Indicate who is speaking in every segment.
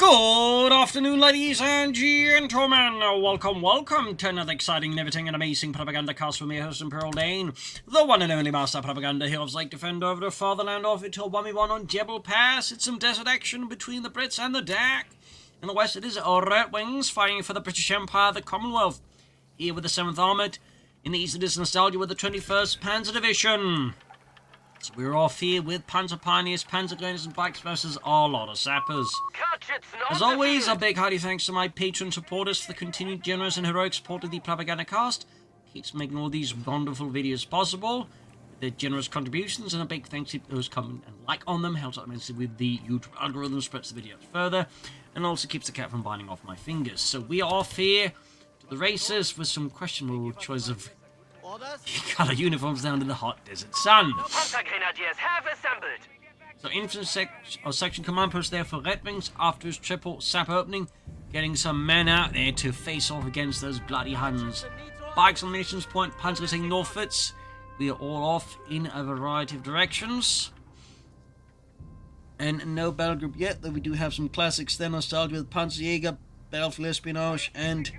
Speaker 1: Good afternoon, ladies and gentlemen. Welcome to another exciting, riveting, and amazing Propagandacast with me, host Imperial Dane, the one and only master propaganda heroes like defender over the fatherland of it till 1v1 on Djebel Pass. It's some desert action between the Brits and the DAK. In the west, it is Redxwings fighting for the British Empire, the Commonwealth. Here with the 7th Armoured. In the east, it is Nostalgia with the 21st Panzer Division. So we're off here with Panzer Pioneers, Panzer Grenadiers and Bikes versus a lot of sappers. As always, a big hearty thanks to my patron supporters for the continued generous and heroic support of the Propagandacast. Keeps making all these wonderful videos possible with their generous contributions, and a big thanks to those comment and like on them. Helps out immensely with the YouTube algorithm, spreads the videos further, and also keeps the cat from biting off my fingers. So we are off here to the races with some questionable choice of colour uniforms down to the hot desert sun.
Speaker 2: The Panzer Grenadiers have assembled.
Speaker 1: So infantry section command post there for Redxwings after his triple sap opening, getting some men out there to face off against those bloody Huns. Bikes on Nations Point, Panzer taking northwards. We are all off in a variety of directions. And no battle group yet, though we do have some classics there. Nostalgia with Panzerjäger, Battlefield Espionage, and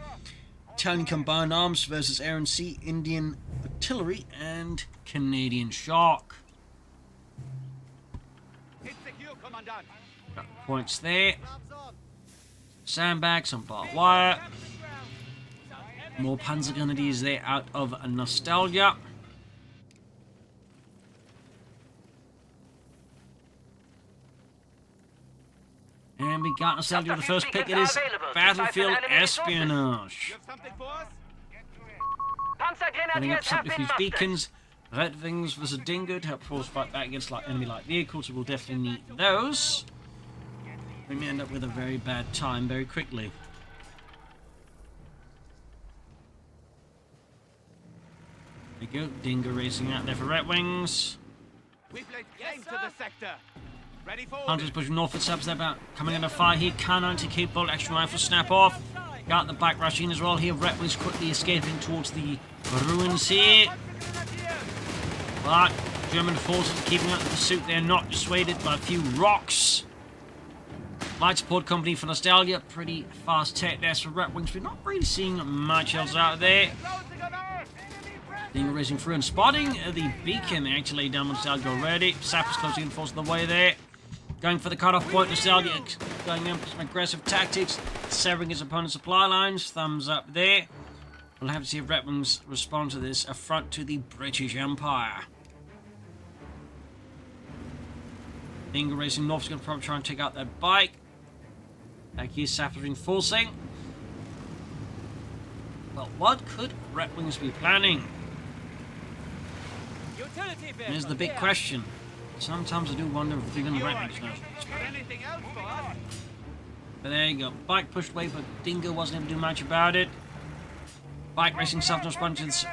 Speaker 1: Italian Combined Arms versus Air and Sea, Indian Artillery, and Canadian Shock. Got points there. Sandbags, some barbed wire. More Panzer Grenadiers there out of Nostalgia. And we got Nostalgia with the first pick. It is Battlefield Espionage. Putting up some diffuse beacons. Redxwings versus Dingo to help force fight back against enemy light vehicles, so we'll definitely need those. We may end up with a very bad time very quickly. There you go, Dingo racing out there for Redxwings. Hunters pushing northward, subs there about coming under fire here. K90 capable, action rifle snap off. Got the back rushing as well here. Redxwings quickly escaping towards the ruins here. But German forces keeping up the pursuit. They're not dissuaded by a few rocks. Light support company for Nostalgia. Pretty fast tech there for Redxwings. We're not really seeing much else out there. Dingo racing through and spotting the beacon. They actually laid down Nostalgia already. Sappers closing in force on the way there. Going for the cutoff point. Nostalgia going in for some aggressive tactics. Severing his opponent's supply lines. Thumbs up there. We'll have to see if Redxwings respond to this affront to the British Empire. Dingo racing north is going to probably try and take out that bike. Back here, Sappers reinforcing. Well, what could Redxwings be planning? Here's the big question. Sometimes I do wonder if even Redxwings knows. But there you go. Bike pushed away, but Dingo wasn't able to do much about it. Bike racing south to respond to this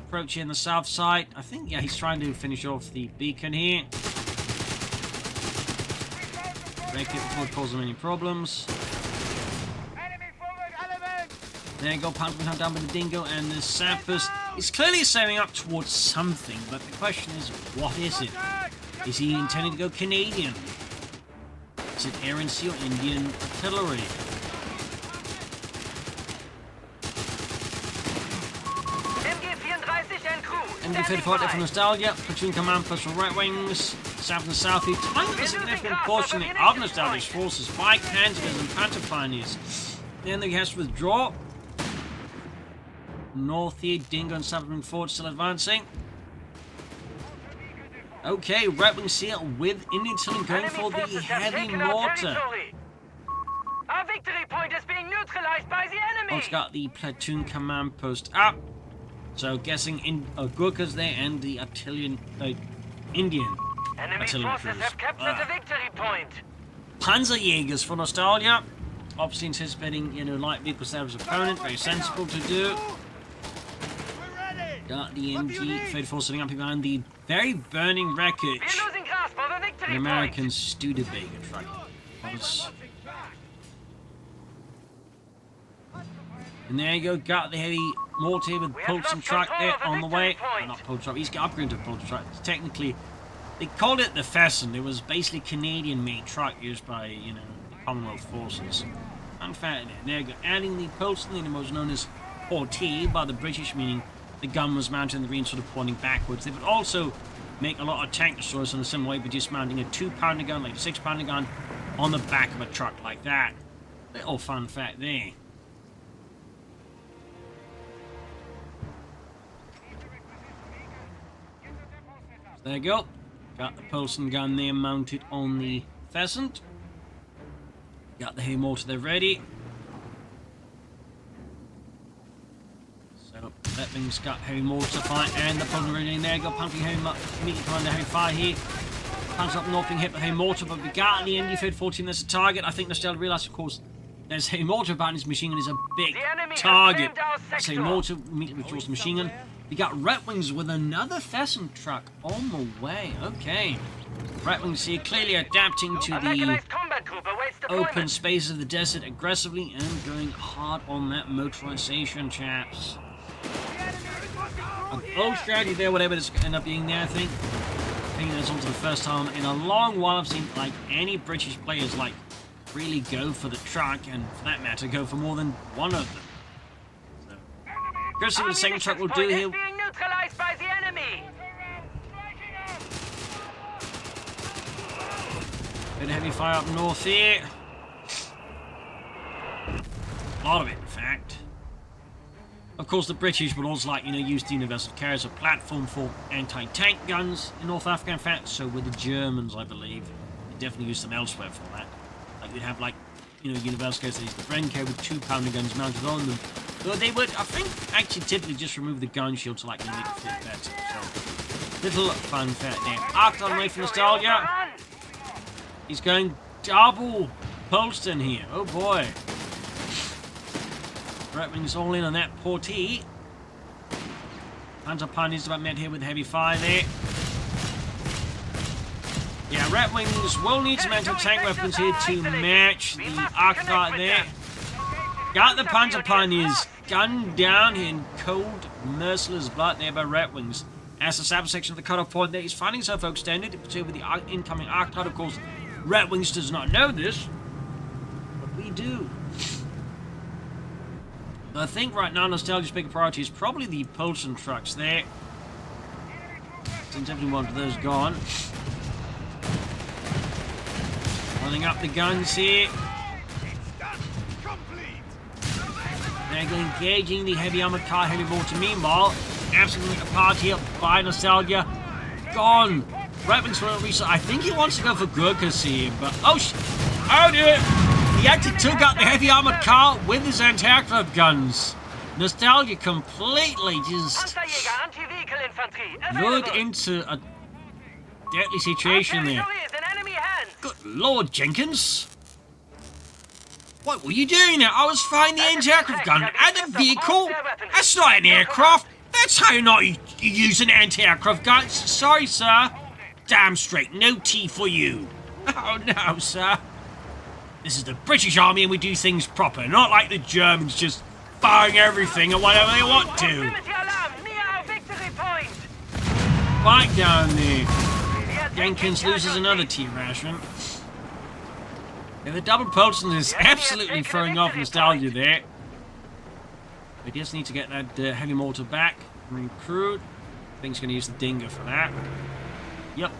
Speaker 1: approach here in the south side. I think, yeah, he's trying to finish off the beacon here. Break it before it causes any problems. There you go, Panzer hunt down with the Dingo and the Sappers. He's clearly sailing up towards something, but the question is, what is it? Is he intending to go Canadian? Is it Air and Sea or Indian Artillery? MG-44 for Nostalgia, platoon command post for Redxwings, south and south, the tiny but significant portion of Nostalgia's forces, Bike, Panzers and Panzer Pioneers. Then he has to withdraw. North here, Dingo and Submarine Ford still advancing. Okay, Redxwings here with Indian Artillery going for the heavy mortar.
Speaker 2: Our victory point is being neutralized by the enemy.
Speaker 1: Also got the platoon command post up. So guessing in Gurkhas there and the Indian
Speaker 2: Enemy
Speaker 1: artillery
Speaker 2: forces
Speaker 1: crews.
Speaker 2: have captured the victory point.
Speaker 1: Panzerjägers for Nostalgia. Obviously anticipating, light vehicles there as opponent. Very sensible to do. Got the MG-34 sitting up behind the very burning wreckage.
Speaker 2: We're losing grasp of the victory
Speaker 1: An American Studebaker truck. And there you go, got the heavy mortar with Pulse truck there on the way. Not Pulse truck, he's upgraded to Pulse truck. Technically, they called it the Pheasant. It was basically Canadian-made truck used by, Commonwealth forces. Unfair there. They're adding the Polson unit was known as CoH3 by the British, meaning the gun was mounted in the green, sort of pointing backwards. They would also make a lot of tank destroyers in a similar way, but just mounting a 2-pounder gun, like a 6-pounder gun, on the back of a truck like that. Little fun fact there. So there you go. Got the Polson gun there mounted on the Pheasant. Got the heavy mortar there ready. So Redxwings got heavy mortar fire and the Polson ready in there. Got pumping heavy immediately behind the heavy fire here. Punch up north being hit by heavy mortar, but we got the ND 14 as a target. I think Nostalgia realised, of course, there's heavy mortar behind his machine gun is a big target. So heavy mortar immediately withdraws the machine gun. We got Redxwings with another Pheasant truck on the way. Okay. Redxwings here clearly adapting to the open spaces of the desert aggressively and going hard on that motorization, chaps. An old strategy there, whatever it's going to end up being there, I think. I think that's also the first time in a long while I've seen like any British players like really go for the truck, and for that matter, go for more than one of them. So, let's see what the second truck will do here.
Speaker 2: Being neutralized by the enemy.
Speaker 1: Bit of heavy fire up north here. A lot of it, in fact. Of course, the British would also like, use the Universal Carrier as a platform for anti-tank guns in North Africa. In fact, so were the Germans, I believe. They definitely used them elsewhere for that. Like, they'd have, Universal Carriers, the Brenko with 2-pounder guns mounted on them. Though they would, I think, actually typically just remove the gun shield to, make it fit better. So, little fun fact there. Arcton away from Nostalgia. He's going double Polston here. Oh, boy. Redxwings all in on that portee. Hunter Pun is about met here with heavy fire there. Yeah, Redxwings will need some anti-tank weapons here to match the Arcdart there. Got the Hunter Pun is gunned down in cold, merciless blood there by Redxwings. As the south section of the cutoff point there is finding itself extended, particularly with the incoming Arcdart. Of course, Redxwings does not know this, but we do. I think right now Nostalgia's big priority is probably the Polson trucks there. Since every one of those gone. Running up the guns here. They're engaging the heavy armored car, heavy mortar. Meanwhile, absolutely apart here by Nostalgia. Gone. Redxwings for a reason. I think he wants to go for Gurkhas here, but oh dear! He actually took out the heavy armored car with his anti-aircraft guns. Nostalgia completely just lured into a deadly situation there. Good Lord, Jenkins. What were you doing there? I was firing the anti-aircraft gun at a vehicle. That's not an aircraft. That's how you not use an anti-aircraft gun. Sorry, sir. Damn straight. No tea for you. Oh, no, sir. This is the British Army and we do things proper, not like the Germans just firing everything at whatever they want to. Right down there. Jenkins loses another tea ration. Yeah, the double Polson is absolutely throwing off Nostalgia there. We just need to get that heavy mortar back and recruit. I think he's going to use the Dinger for that. Yep.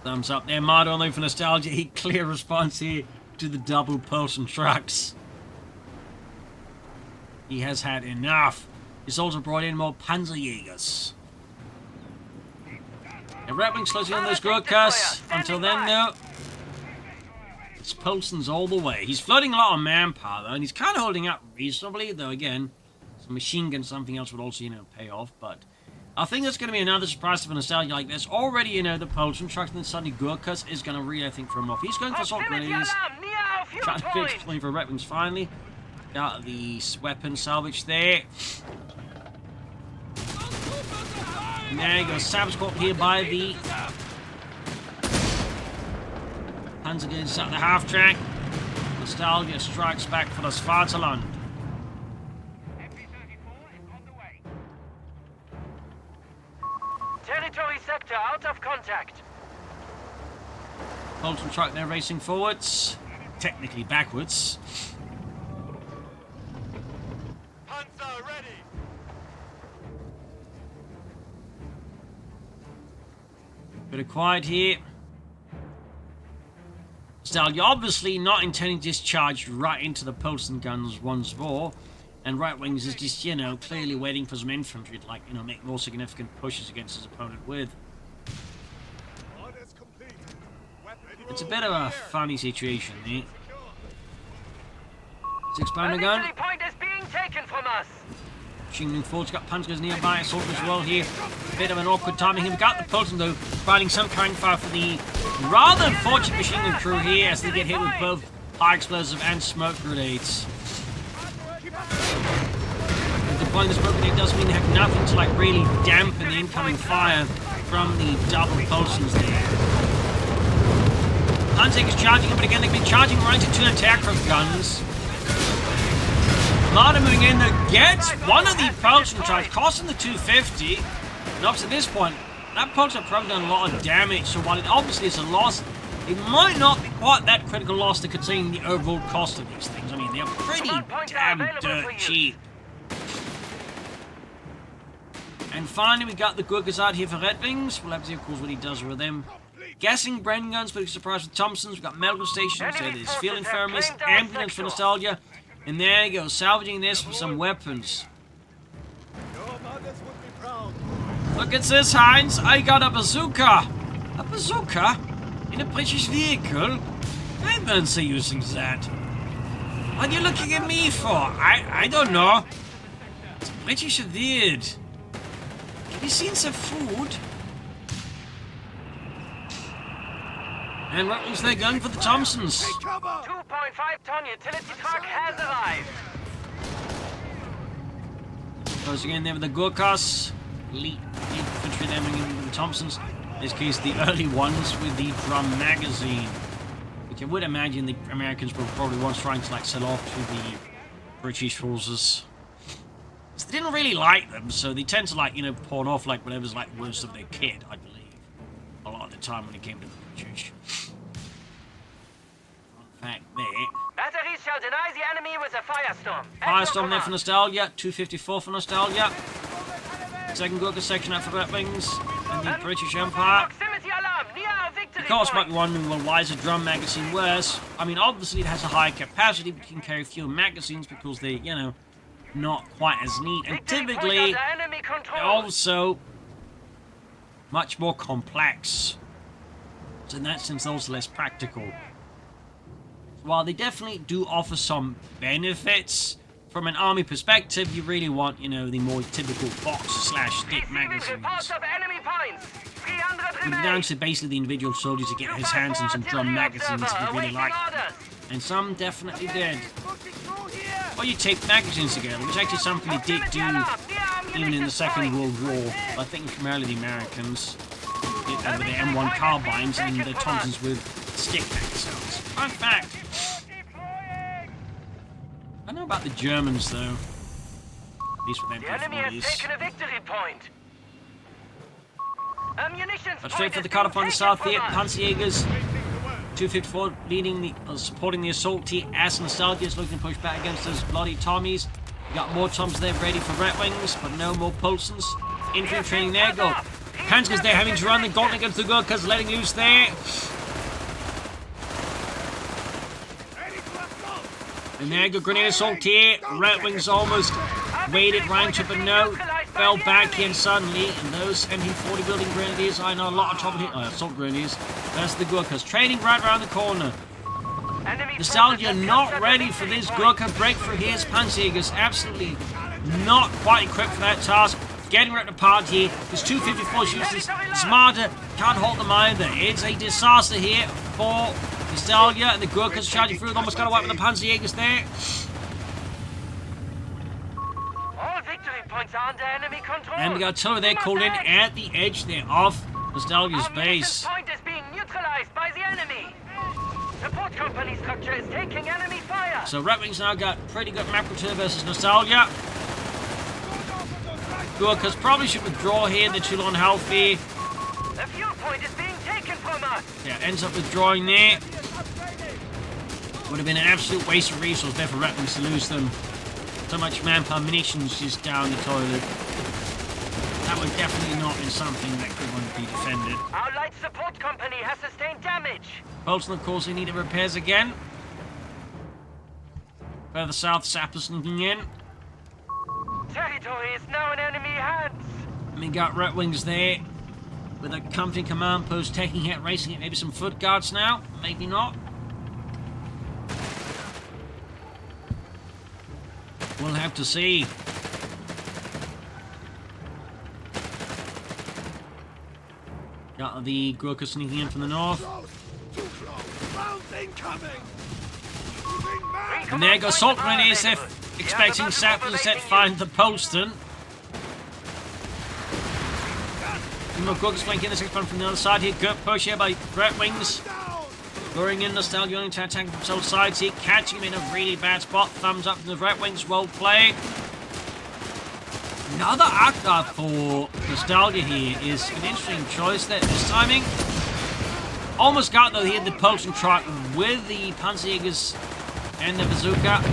Speaker 1: Thumbs up there, Mardo, though, for Nostalgia. He clear response here to the double Polson trucks. He has had enough. He's also brought in more Panzerjägers. And Redxwings closing on those Gurkhas. Until then, though, it's Polson's all the way. He's floating a lot of manpower, though, and he's kind of holding up reasonably, though, again, some machine gun, something else would also, pay off, but I think that's going to be another surprise for Nostalgia. Like, there's already, the Polson trucks, and then suddenly Gurkhas is going to really, I think, throw him off. He's going for assault grenades. Trying to fix playing for Redxwings finally. Got the weapon salvage there. And there you go, salvage caught here by the Panzer gets at the half track. Nostalgia strikes back for das Vaterland.
Speaker 2: Territory sector out of contact.
Speaker 1: Bolton truck there racing forwards. Technically backwards.
Speaker 3: Panzer ready.
Speaker 1: Bit of quiet here. Nostalgia obviously not intending to discharge right into the Polson guns once more. And Redxwings is just, you know, clearly waiting for some infantry to, like, you know, make more significant pushes against his opponent with. It's a bit of a funny situation, eh? 6-pounder gun.
Speaker 2: Victory point is being taken from us.
Speaker 1: Shingling forward, got Panzers nearby, assault as well here. Bit of an awkward timing here. We got the Polson though, providing some kind of fire for the rather unfortunate machine gun crew here as they get hit with both high explosive and smoke grenades. Deploying the smoke grenade does mean they have nothing to like really dampen the incoming fire from the double Polsons there. Panzer is charging, but again they've been charging right into 2 aircraft guns. Marta moving in that gets one of the Polson charge, costing the 250. And up to this point, that Polson probably done a lot of damage, so while it obviously is a loss, it might not be quite that critical loss to contain the overall cost of these things. I mean, they're pretty damn dirt cheap. And finally, we got the Gurkhas out here for Redxwings. We'll have to see, of course, what he does with them. Guessing Bren guns, but surprised with Thompsons. We've got medical stations, so there's field infirmaries, ambulance for Nostalgia. And there you go, salvaging this for some weapons. Look at this, Heinz. I got a bazooka. A bazooka? In a British vehicle? I don't say using that. What are you looking at me for? I don't know. It's British weird. Have you seen some food? And what was their gun for the Thompsons?
Speaker 2: 2.5-ton utility truck has arrived.
Speaker 1: Closing in there with the Gurkhas. Elite infantry there bringing in with the Thompsons. In this case, the early ones with the drum magazine. Which I would imagine the Americans were probably once trying to like sell off to the British forces. So they didn't really like them, so they tend to like, you know, pawn off like whatever's like worst of their kit, I believe. A lot of the time when it came to the British. In fact, there.
Speaker 2: Batteries shall deny the enemy with a firestorm.
Speaker 1: Firestorm there for Nostalgia, 254 for Nostalgia. Second Gurkha section out for Redxwings and the British Empire.
Speaker 2: Proximity alarm near our victory
Speaker 1: Of course, might
Speaker 2: point.
Speaker 1: be wondering, well, why is a drum magazine worse? I mean, obviously it has a higher capacity, but can carry fewer magazines because they're, you know, not quite as neat. And
Speaker 2: Victory point
Speaker 1: typically,
Speaker 2: under enemy
Speaker 1: they're
Speaker 2: control.
Speaker 1: also much more complex. So in that sense, they're also less practical. While they definitely do offer some benefits, from an army perspective, you really want, you know, the more typical box/stick
Speaker 2: Receiving reports
Speaker 1: magazines.
Speaker 2: of enemy points. 300
Speaker 1: It would be
Speaker 2: remain.
Speaker 1: down to basically the individual soldier to get his hands on some drum magazines if he really liked them. And some definitely did. Or you tape magazines together, which is actually something they did do even in the Second World War. I think primarily the Americans did that with their M1 carbines and the Thompsons with stick magazines. Fun fact. I don't know about the Germans though. At least with
Speaker 2: The enemy has
Speaker 1: MP40s.
Speaker 2: taken a victory point. Ammunition
Speaker 1: But straight for the cut-off on the south here, Panzerjägers. 254 leading the, supporting the assault here as Nostalgia is looking to push back against those bloody Tommies. We got more Toms there ready for Redxwings, but no more Polsons. Infantry training there, go. Panzers there having to run the gauntlet against the Gurkhas, letting loose there. And there go grenade assault here. Redxwings almost waited round to, but no, fell back here suddenly. And those MP40 building grenadiers, I know a lot of trouble here. Assault grenadiers. That's the Gurkhas training right around the corner. Nostalgia not ready for this Gurkha breakthrough here. Panzerjägers absolutely not quite equipped for that task. Getting ripped apart here. This 254's useless. Smarter can't hold them either. It's a disaster here for Nostalgia, and the Gurkhas charging through. Almost got away with the Panzerjägers there.
Speaker 2: All victory points are under enemy control.
Speaker 1: And we got Tiller there called in at the edge there of Nostalgia's
Speaker 2: Our
Speaker 1: base.
Speaker 2: munitions point is being neutralized by the enemy. Support company structure is taking enemy fire.
Speaker 1: So Redxwings now got pretty good map control versus Nostalgia. Gurkhas probably should withdraw here. They're too low on health here.
Speaker 2: The fuel point is being taken from
Speaker 1: Yeah, ends up withdrawing there. Would have been an absolute waste of resource there for Redxwings to lose them. So much manpower, munitions just down the toilet. That would definitely not be something that could want to be defended.
Speaker 2: Our light support company has sustained damage.
Speaker 1: Bolton, of course, they need repairs again. Further south, sappers looking in.
Speaker 2: Territory is now in enemy hands.
Speaker 1: And we got Redxwings there. With a comfy command post taking it, racing it. Maybe some foot guards now. Maybe not. We'll have to see. Got the Gurkha sneaking in from the north.
Speaker 3: Too close. Rounds incoming.
Speaker 1: And there goes Salt Grenadiers, expecting sappers to find the Polston. More Gurkhas flanking the second one from the other side here. Good push here by Redxwings. Luring in Nostalgia, going to attack from both sides here. Catching him in a really bad spot. Thumbs up from the Redxwings. Well played. Another Akbar for Nostalgia here is an interesting choice there. This timing. Almost got though here the Polston truck with the Panzerjägers and the bazooka.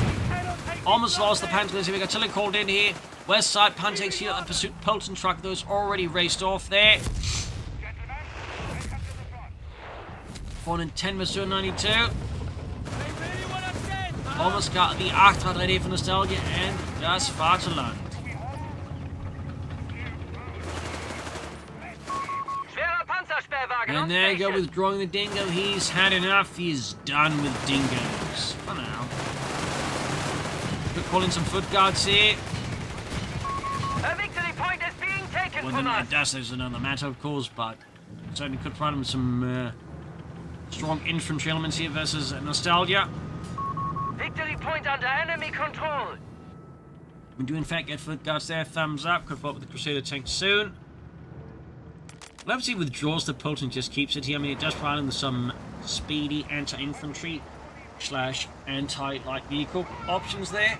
Speaker 1: Almost lost the Panzerjägers. We got Tilly called in here. West side Panzerjägers here at the pursuit Polston truck. Those already raced off there. 410 Missouri 92. Almost got the Akbar ready for Nostalgia and just far to land. And there you go, withdrawing the dingo. He's had enough. He's done with dingoes. For now. We're calling some foot guards here.
Speaker 2: A victory point is being taken
Speaker 1: Whether
Speaker 2: from
Speaker 1: that
Speaker 2: us.
Speaker 1: does is another matter, of course, but certainly could provide him some strong infantry elements here versus Nostalgia.
Speaker 2: Victory point under enemy control.
Speaker 1: We do in fact get foot guards there. Thumbs up. Could follow up with the Crusader tank soon. Well, obviously withdraws the Polston, just keeps it here. I mean, it does provide him with some speedy anti-infantry / anti-light vehicle options there.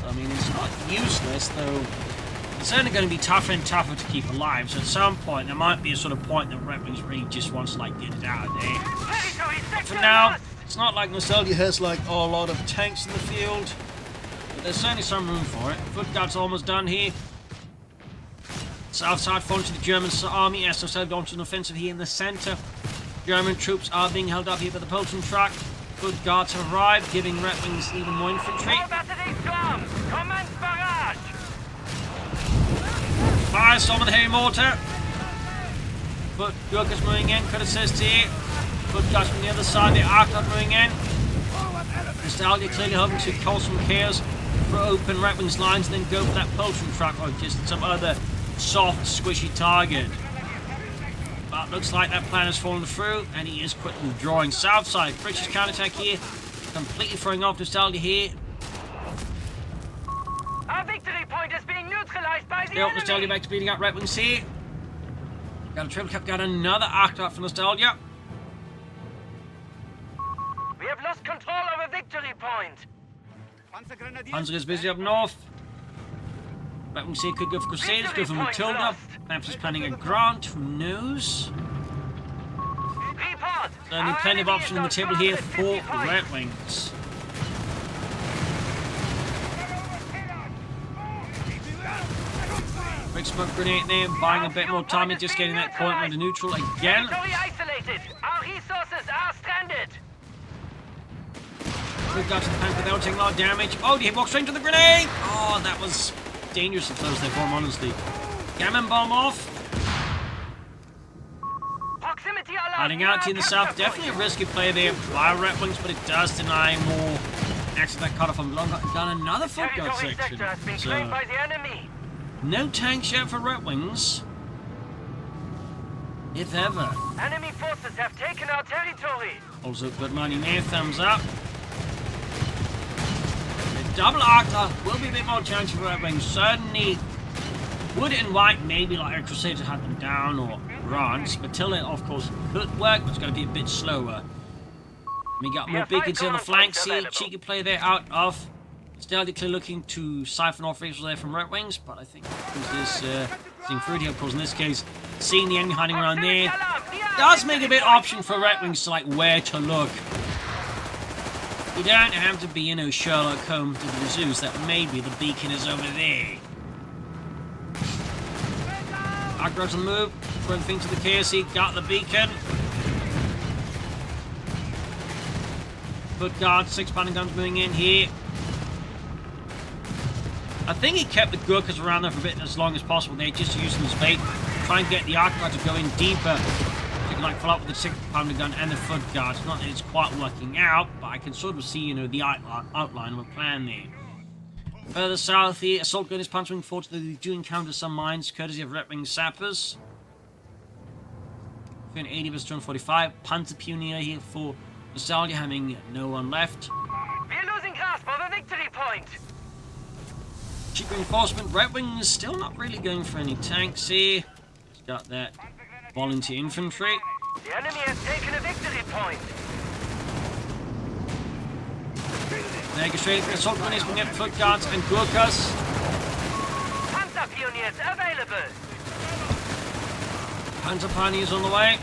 Speaker 1: I mean, it's not useless, though. It's certainly going to be tougher and tougher to keep alive. So at some point, there might be a sort of point that Redxwings really just wants to like get it out of there. But for now, it's not like Nostalgia has like a lot of tanks in the field, but there's certainly some room for it. Foot guard's almost done here. South side front to the German army. SSL launches an offensive here in the centre. German troops are being held up here by the Polston truck. Foot guards have arrived, giving Redxwings even more infantry. Fire storm with heavy mortar. Foot Gurkhas moving in. Could assist here. Foot guards from the other side. The Akbar moving in. Nostalgia clearly hoping to cause some chaos for open Redxwings lines, and then go for that Polston truck or just some other soft, squishy target. But looks like that plan has fallen through, and he is quickly withdrawing. South side, British counterattack here, completely throwing off Nostalgia here.
Speaker 2: Our victory point is being neutralized by the enemy.
Speaker 1: Nostalgia back to beating up Redxwings here. Got a triple cap, got another Akbar for Nostalgia.
Speaker 2: We have lost control of a victory point.
Speaker 1: Panzer is busy up north. Redxwings here could go for Crusaders, go for Matilda. Perhaps he's planning a Grant, who knows? Certainly plenty of options on the table here for the Redxwings. Quick smoke grenade there, buying a bit more time and just getting that point under neutral again.
Speaker 2: Territory isolated. Our resources are stranded.
Speaker 1: Quick got to the tank without taking a lot of damage. Oh, he walked straight into the grenade! Oh, that was dangerous to close their bomb, honestly. Gammon bomb off.
Speaker 2: Proximity alarm.
Speaker 1: Hiding out here in the south, definitely a risky play there by Redxwings, but it does deny more access to that cutoff on Blanc. Got another foot guard
Speaker 2: Territory
Speaker 1: section.
Speaker 2: sector has been claimed by the enemy.
Speaker 1: No tanks yet for Redxwings. If ever.
Speaker 2: Enemy forces have taken our territory.
Speaker 1: Also, good money there, thumbs up. The double Akbar will be a bit more challenging for Redxwings. Certainly, wood and white maybe like a Crusader to have them down or Grants, but till it, of course, could work, but it's going to be a bit slower. We got more beacons on the flanks here. Cheeky play there out of. Still clearly looking to siphon off resources there from Redxwings, but I think this passing through here. Of course, in this case, seeing the enemy hiding around there does make a bit option for Redxwings to like where to look. You don't have to be, you know, Sherlock Holmes to the Zeus that maybe the beacon is over there. Aggros on the move, throw everything to the KSC, got the beacon. Foot guard, 6 pounding guns moving in here. I think he kept the Gurkhas around there for a bit as long as possible. They just used them as bait, try and get the arc guard to go in deeper. So you can like follow up with the 6 pounding gun and the foot guard. It's not that it's quite working out, but I can sort of see, you know, the outline of a plan there. Further south here, assault gun is punching forward. They do encounter some mines, courtesy of Redxwing sappers. 80 vs 245. Panzer Pioneer here for Nostalgia, having no one left.
Speaker 2: We're losing grasp of a victory point.
Speaker 1: Cheap reinforcement. Redxwings still not really going for any tanks here. He's got that volunteer infantry.
Speaker 2: The enemy has taken a victory point.
Speaker 1: Mega straight for assault gun is bringing up foot guards and Gurkhas.
Speaker 2: Panzer Pioneers available.
Speaker 1: Panzer Pioneers on the way.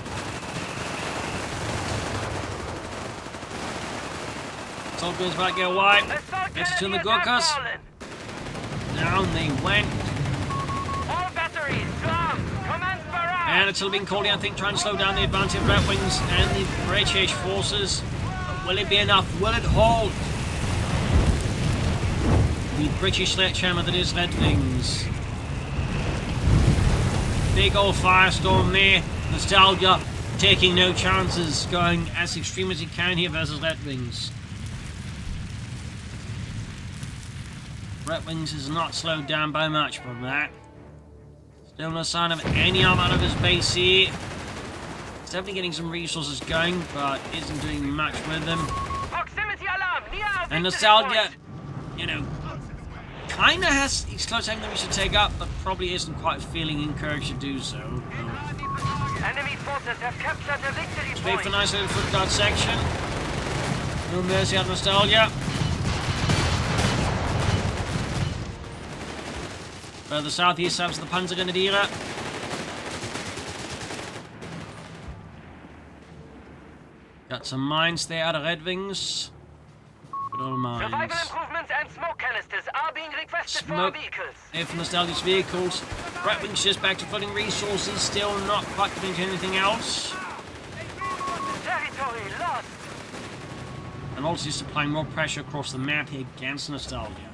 Speaker 1: Assault gun is about to get wide. Gets to the Gurkhas. Down they went.
Speaker 2: All batteries, drum, commence barrage.
Speaker 1: And it's still being called in, I think, trying to slow down the advance of Redxwings and the British forces. But will it be enough? Will it hold? The British sledgehammer that is Redxwings. Big old firestorm there. Nostalgia taking no chances, going as extreme as he can here versus Redxwings. Redxwings is not slowed down by much from that. Still no sign of any arm out of his base here. He's definitely getting some resources going, but isn't doing much with them.
Speaker 2: Proximity alarm, near
Speaker 1: And Nostalgia, you know, kind of has he's close to having them we should take up, but probably isn't quite feeling encouraged to do so.
Speaker 2: Enemy forces have captured the victory
Speaker 1: Wait
Speaker 2: point.
Speaker 1: for nice little foot guard section. No mercy on Nostalgia. Further southeast, subs the Panzer Grenadier. Got some mines there out of Redxwings. Good old mines.
Speaker 2: Survival improvements and smoke canisters are being requested for our vehicles.
Speaker 1: There for Nostalgia's vehicles. Redxwings just back to flooding resources, still not quite getting to anything else.
Speaker 2: Territory lost.
Speaker 1: And also just applying more pressure across the map here against Nostalgia.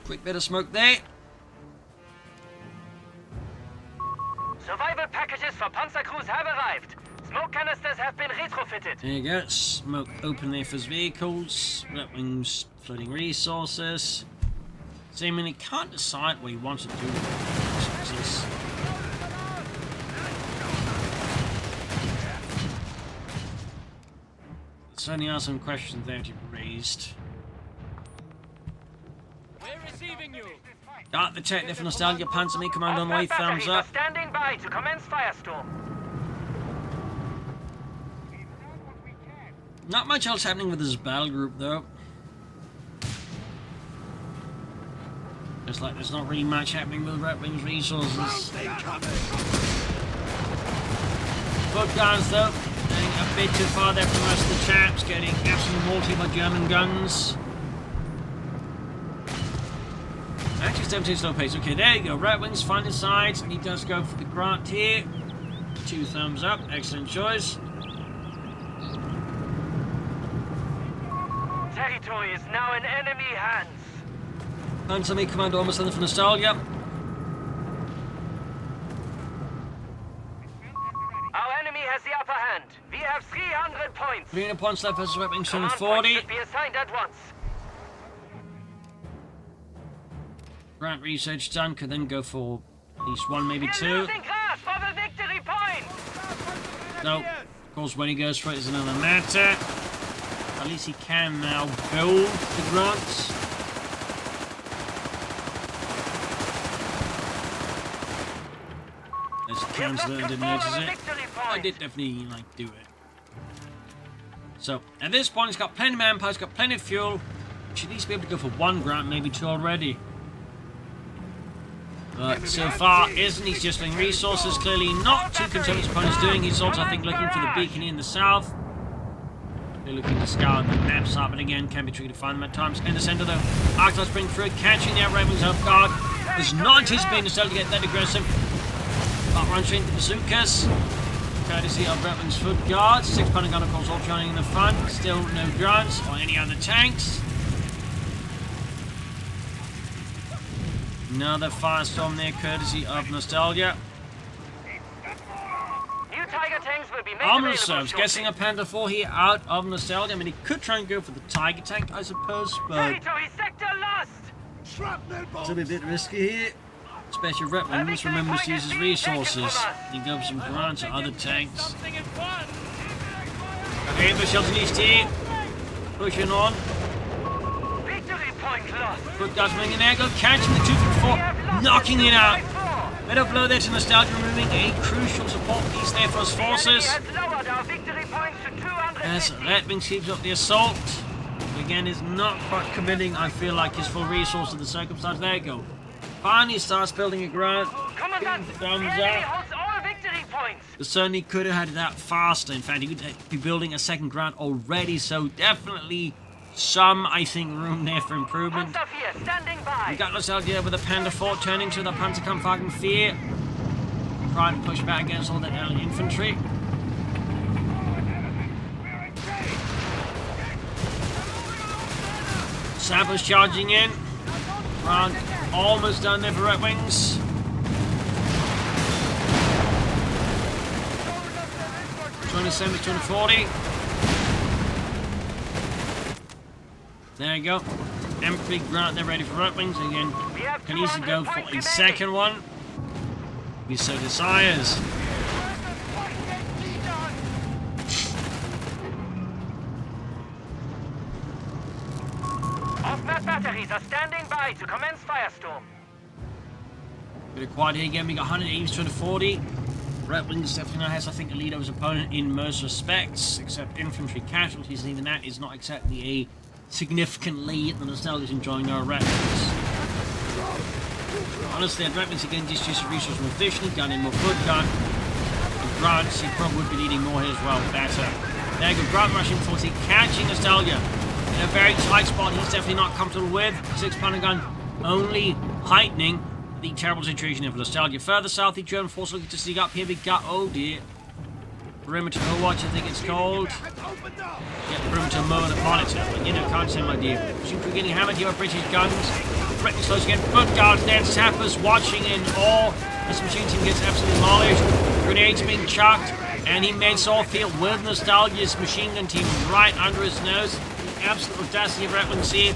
Speaker 1: Quick bit of smoke there.
Speaker 2: Survival packages for Panzer crews have arrived. Smoke canisters have been retrofitted.
Speaker 1: There you go. Smoke open there for his vehicles. Redxwings flooding resources. Seemingly can't decide what he wants to do with the resources. Certainly are some questions there to be raised. Got the check there for Nostalgia. Panzer Me command on the way. Thumbs up.
Speaker 2: Standing by to commence firestorm.
Speaker 1: Not much else happening with this battle group though. Just like there's not really much happening with Redxwings resources. Foot guns though, getting a bit too far there for the rest of the chaps, getting absolutely mortared by German guns. Actually, 17 slow pace. Okay, there you go. Redxwings find his sides, and he does go for the Grant here. 2 thumbs up. Excellent choice.
Speaker 2: Territory is now in enemy hands.
Speaker 1: Panzer Me command almost something for Nostalgia.
Speaker 2: Our enemy has the upper hand. We have 300 points.
Speaker 1: 300 points left versus Redxwings
Speaker 2: Command
Speaker 1: 40.
Speaker 2: points should be assigned at once.
Speaker 1: Grant research done, could then go for at least 1, maybe 2.
Speaker 2: Losing grasp of a victory point.
Speaker 1: No, of course when he goes for it is another matter. At least he can now build the Grants. There's a cancel, I didn't notice it. I did definitely like do it. So, at this point, he's got plenty of manpower, he's got plenty of fuel. Should at least be able to go for 1 grant, maybe 2 already. But so far isn't. He's just doing resources. Clearly not too concerned with what his opponent's doing. He's also, I think, looking for the beacon in the south. They're looking to scour the maps up, but again, can be tricky to find them at times. In the centre, though, Arctos bring through, catching the Redxwings off guard. Was not anticipating to get that aggressive. But run straight into the bazookas. Courtesy of Redxwings foot guards. 6 Pun gun, of course, all joining in the front. Still no grunts or any other tanks. Another firestorm there, courtesy of Nostalgia.
Speaker 2: New Tiger tanks will be made
Speaker 1: Armor
Speaker 2: available
Speaker 1: reserves,
Speaker 2: shortly.
Speaker 1: guessing a Panther 4 here out of Nostalgia. I mean, he could try and go for the Tiger tank, I suppose, but
Speaker 2: Territory sector lost!
Speaker 3: Shrapnel bombs!
Speaker 1: it's a bit risky here. Especially Redxwings remembers to use his resources. He can go for some grunts or other tanks. Okay, the shelter east here. Pushing on.
Speaker 2: Victory point lost!
Speaker 1: Foot guards moving in there, go catching the 254, knocking it out. Bit of blow there to Nostalgia, removing a crucial support piece there for his forces. As Redxwings keeps up the assault. Again, is not quite committing, I feel like, his full resource to the circumstance. There you go. Finally starts building a grant.
Speaker 2: Commandant, the
Speaker 1: Thumbs
Speaker 2: enemy
Speaker 1: up.
Speaker 2: holds all victory points!
Speaker 1: But certainly could have had it out faster. In fact, he could be building a second grant already, so definitely some, I think, room there for improvement.
Speaker 2: Panzer IV standing by!
Speaker 1: We got Nostalgia with the Panda 4 turning to the Panzerkampfwagen 4. Trying to push back against all the early infantry. Sappers charging in. Round almost done there for Redxwings. $27 to $240. There you go. Empty grant, they're ready for Redxwings. Again, can easily go for a second one. If he so desires.
Speaker 2: Off-map batteries are standing by to commence firestorm.
Speaker 1: Bit of quad here again, we got 180 to 240. Redxwings definitely now has, I think, a lead over his opponent in most respects, except infantry casualties, and even that is not exactly a significant lead. The Nostalgia's enjoying our Redxwings. Honestly, Redxwings again just use the resource more efficiently, gun in more foot gun. And grunts, he probably would be needing more here as well, better. There you go, grunt rushing forward, catching Nostalgia in a very tight spot he's definitely not comfortable with. 6 Pun gun only heightening the terrible situation here for Nostalgia. Further south, the German force looking to sneak up. Here we got, oh dear, perimeter watch, I think it's called. Yeah, perimeter monitor, but you know, can't say my dear. We're getting hammered here with British guns. Threatening close again. Foot guards there, sappers watching in awe. This machine team gets absolutely demolished. Grenades being chucked, and he makes all field with Nostalgia's machine gun team right under his nose. The absolute audacity of Redxwings here.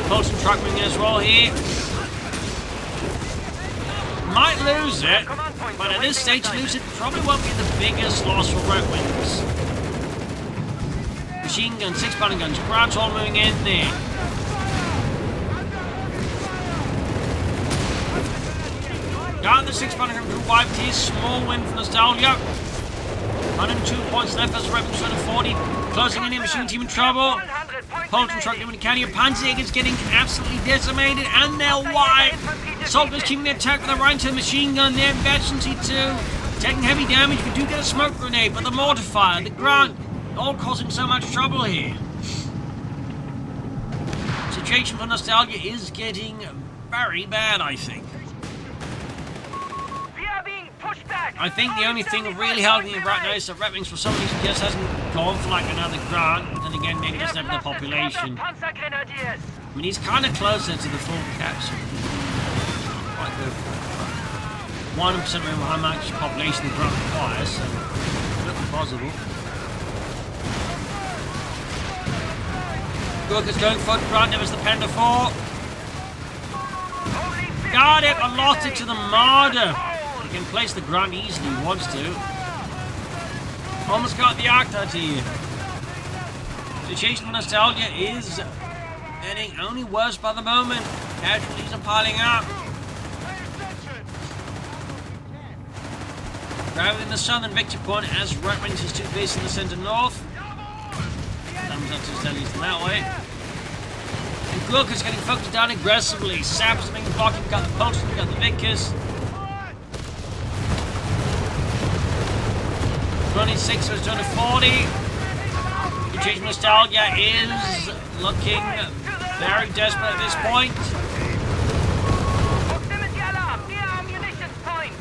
Speaker 1: Postal truck moving in as well here. Might lose it, but at this stage, lose it probably won't be the biggest loss for Redxwings. Machine guns, 6 Pun guns, grunts all moving in there. Got the 6 Pun gun wiped here, small win for Nostalgia. 102 points left as Redxwings 240. Closing in here, machine team in trouble. Polton truck doing the county of Panzer's getting absolutely decimated, and they're wide. Soldiers keeping the attack with a right to the machine gun there. Veterans C2 taking heavy damage. We do get a smoke grenade, but the mortar fire, the grunt, all causing so much trouble here. Situation for Nostalgia is getting very bad, I think. I think the only thing really helping him right now is that Redxwings for some reason just hasn't gone for like another grant, and again maybe doesn't have the population. I mean, he's kind of closer to the full capture. Quite good. 1% remember how much population the grant requires, so it's looking possible. Gorka's going for the grant, there was the Panda 4. Got it, I lost it to the Marder. He can place the grunt easily if he wants to. Almost got the Arctot here. Situation for Nostalgia is getting only worse by the moment. Casualties are piling up. Grabbing the southern victory point as Redxwings is too based in the center north. thumbs up to Stanley's that way. And Glook is getting focused down aggressively. Sam's being blocking, got the Pulse, got the Vickers. 26 was down to 40. Change Nostalgia is looking very desperate at this point.
Speaker 2: Proximity alarm near our munitions point.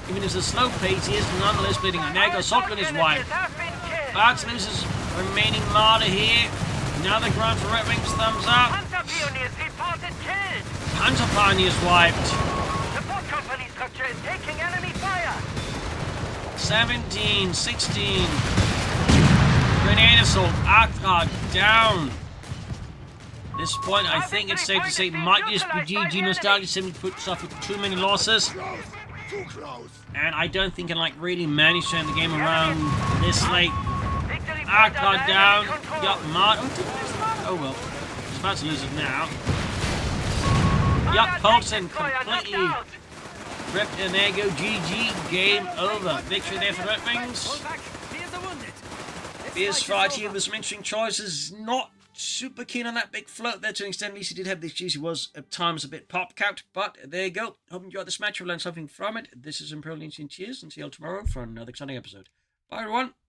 Speaker 1: Even as a slow pace, he is nonetheless bleeding. Nago Sokran is wiped. Barks loses remaining martyr here. Another ground for Redxwings, thumbs up.
Speaker 2: Hunter pioneers reported killed.
Speaker 1: Hunter Pioneers wiped.
Speaker 2: Support company structure is taking enemy fire.
Speaker 1: 17, 16. Grenade assault, Akar down. At this point, I think it's safe to say it might just be GG. Nostalgia simply put suffered too many losses.
Speaker 3: Too close.
Speaker 1: And I don't think I can really manage to turn the game around this late.
Speaker 2: Victory point
Speaker 1: Akar
Speaker 2: under
Speaker 1: down.
Speaker 2: enemy control.
Speaker 1: Yup, Mart. Oh well. He's about to lose it now. Yup, Paulson completely ripped, and there you go. GG. Game over. Victory there for Redxwings. Fierce fight here with some interesting choices. Not super keen on that big float there to an extent. At least he did have this juice. He was at times a bit pop-capped, but there you go. Hope you enjoyed this match. You'll learn something from it. This is Imperial Lynch, and cheers, and see you all tomorrow for another exciting episode. Bye, everyone.